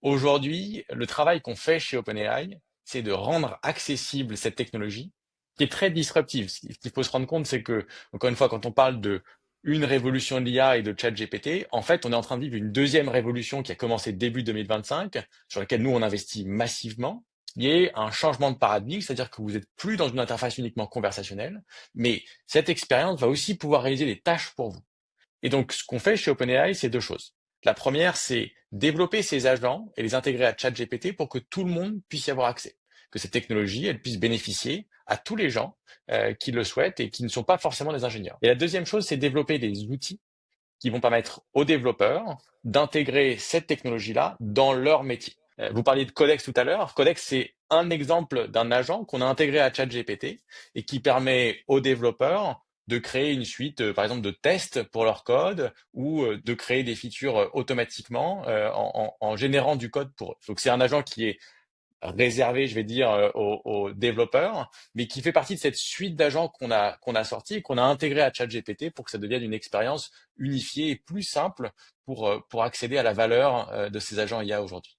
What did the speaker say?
Aujourd'hui, le travail qu'on fait chez OpenAI, c'est de rendre accessible cette technologie qui est très disruptive. Ce qu'il faut se rendre compte, c'est que, encore une fois, quand on parle de une révolution de l'IA et de ChatGPT, en fait, on est en train de vivre une deuxième révolution qui a commencé début 2025, sur laquelle nous, on investit massivement, qui est un changement de paradigme, c'est-à-dire que vous n'êtes plus dans une interface uniquement conversationnelle, mais cette expérience va aussi pouvoir réaliser des tâches pour vous. Et donc, ce qu'on fait chez OpenAI, c'est deux choses. La première, c'est développer ces agents et les intégrer à ChatGPT pour que tout le monde puisse y avoir accès, que cette technologie, elle puisse bénéficier à tous les gens qui le souhaitent et qui ne sont pas forcément des ingénieurs. Et la deuxième chose, c'est développer des outils qui vont permettre aux développeurs d'intégrer cette technologie-là dans leur métier. Vous parliez de Codex tout à l'heure. Codex, c'est un exemple d'un agent qu'on a intégré à ChatGPT et qui permet aux développeurs de créer une suite, par exemple, de tests pour leur code ou de créer des features automatiquement en générant du code pour eux. Donc, c'est un agent qui est réservé, je vais dire, aux développeurs, mais qui fait partie de cette suite d'agents qu'on a sorti et qu'on a intégré à ChatGPT pour que ça devienne une expérience unifiée et plus simple pour accéder à la valeur de ces agents IA aujourd'hui.